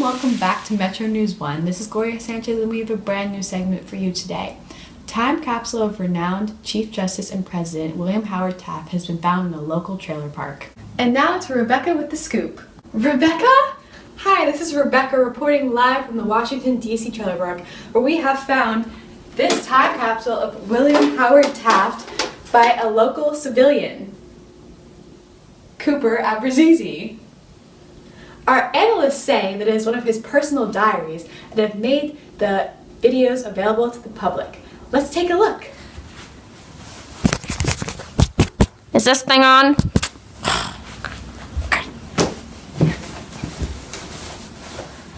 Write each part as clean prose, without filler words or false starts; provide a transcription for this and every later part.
welcome back to Metro News 1. This is Gloria Sanchez and we have a brand new segment for you today. Time capsule of renowned Chief Justice and President William Howard Taft has been found in a local trailer park. And now to Rebecca with the scoop. Rebecca? Hi, this is Rebecca reporting live from the Washington, D.C. trailer park, where we have found this time capsule of William Howard Taft by a local civilian, Cooper Abrazizi. Our analysts say that it is one of his personal diaries and have made the videos available to the public. Let's take a look. Is this thing on?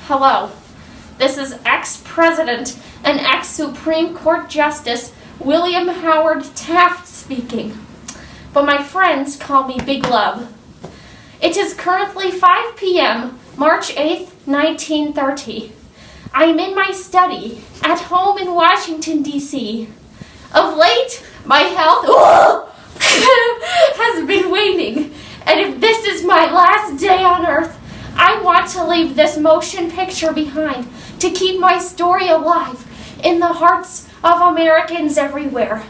Hello. This is ex-President and ex-Supreme Court Justice William Howard Taft speaking. But my friends call me Big Love. It is currently 5 p.m., March 8th, 1930. I am in my study, at home in Washington, D.C. Of late, my health has been waning, and if this is my last day on Earth, I want to leave this motion picture behind to keep my story alive in the hearts of Americans everywhere.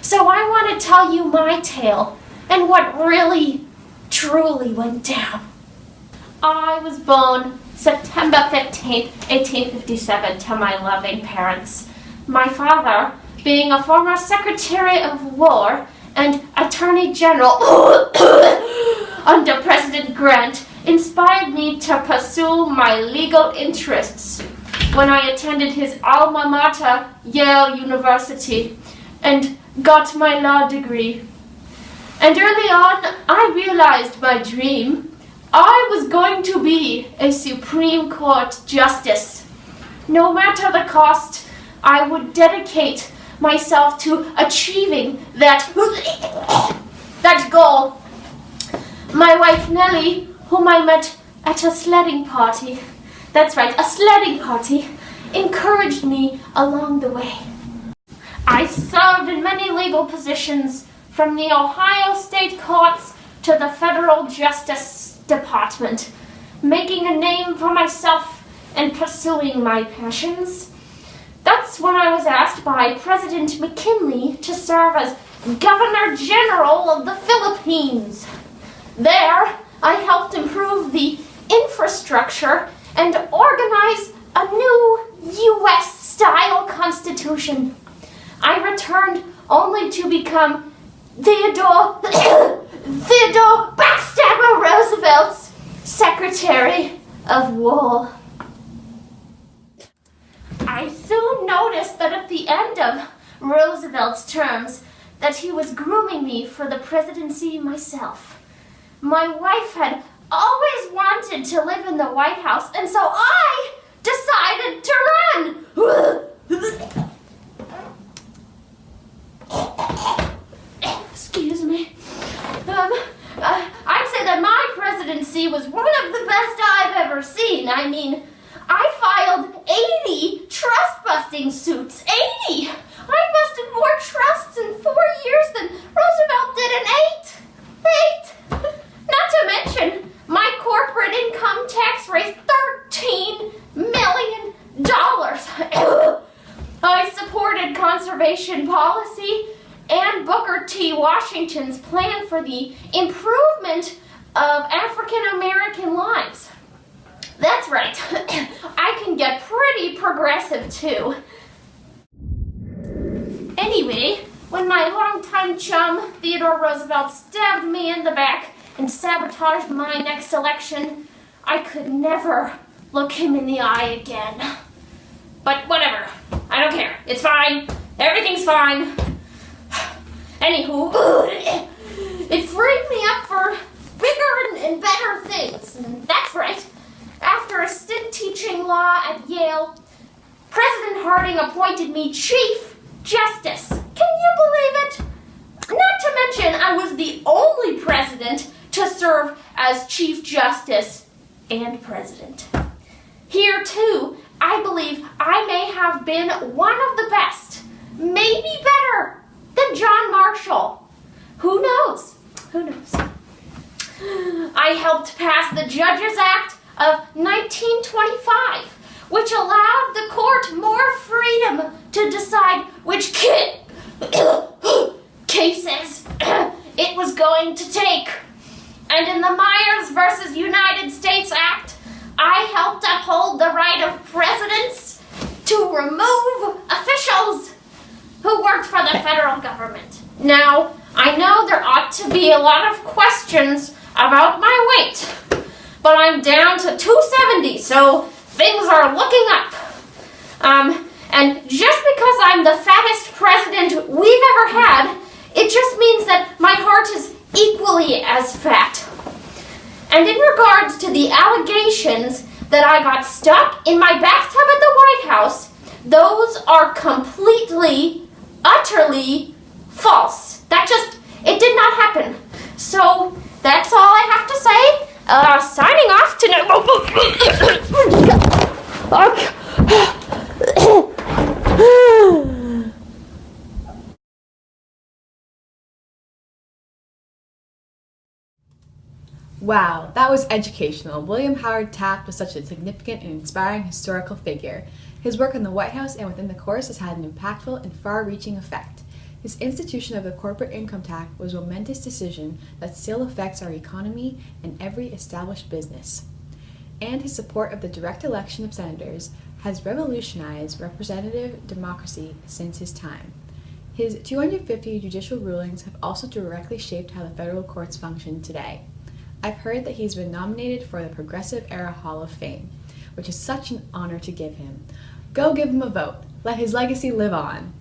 So I want to tell you my tale and what really truly went down. I was born September 15th, 1857 to my loving parents. My father, being a former Secretary of War and Attorney General under President Grant, inspired me to pursue my legal interests when I attended his alma mater, Yale University, and got my law degree. And early on, I realized my dream. I was going to be a Supreme Court Justice. No matter the cost, I would dedicate myself to achieving that goal. My wife Nellie, whom I met at a sledding party, that's right, a sledding party, encouraged me along the way. I served in many legal positions, from the Ohio State Courts to the Federal Justice Department, making a name for myself and pursuing my passions. That's when I was asked by President McKinley to serve as Governor General of the Philippines. There, I helped improve the infrastructure and organize a new U.S.-style constitution. I returned only to become Theodore Backstabber Roosevelt's Secretary of War. I soon noticed that at the end of Roosevelt's terms that he was grooming me for the presidency myself. My wife had always wanted to live in the White House, and so I decided to run. Excuse me. I'd say that my presidency was one of the best I've ever seen. I mean, I filed 80 trust-busting suits. 80! I busted more trusts in 4 years than Roosevelt did in 8. Not to mention, my corporate income tax raised $13 million. I supported conservation policy and Booker T. Washington's plan for the improvement of African American lives. That's right, I can get pretty progressive too. Anyway, when my longtime chum, Theodore Roosevelt, stabbed me in the back and sabotaged my next election, I could never look him in the eye again. But whatever, I don't care. It's fine. Everything's fine. Anywho, it freed me up for bigger and better things. And that's right. After a stint teaching law at Yale, President Harding appointed me Chief Justice. Can you believe it? Not to mention, I was the only president to serve as Chief Justice and President. Here, too, I believe I may have been one of the best, maybe better than John Marshall. Who knows? Who knows? I helped pass the Judges Act of 1925, which allowed the court more freedom to decide which cases it was going to take. And in the Myers versus United States Act, I helped uphold the right of presidents to remove officials who worked for the federal government. Now, I know there ought to be a lot of questions about my weight, but I'm down to 270, so things are looking up. And just because I'm the fattest president we've ever had, it just means that my heart is equally as fat. And in regards to the allegations that I got stuck in my bathtub at the White House, those are completely, utterly false. It did not happen. So that's all I have to say. Signing off tonight. Wow, that was educational. William Howard Taft was such a significant and inspiring historical figure. His work in the White House and within the courts has had an impactful and far-reaching effect. His institution of the corporate income tax was a momentous decision that still affects our economy and every established business. And his support of the direct election of senators has revolutionized representative democracy since his time. His 250 judicial rulings have also directly shaped how the federal courts function today. I've heard that he's been nominated for the Progressive Era Hall of Fame, which is such an honor to give him. Go give him a vote. Let his legacy live on.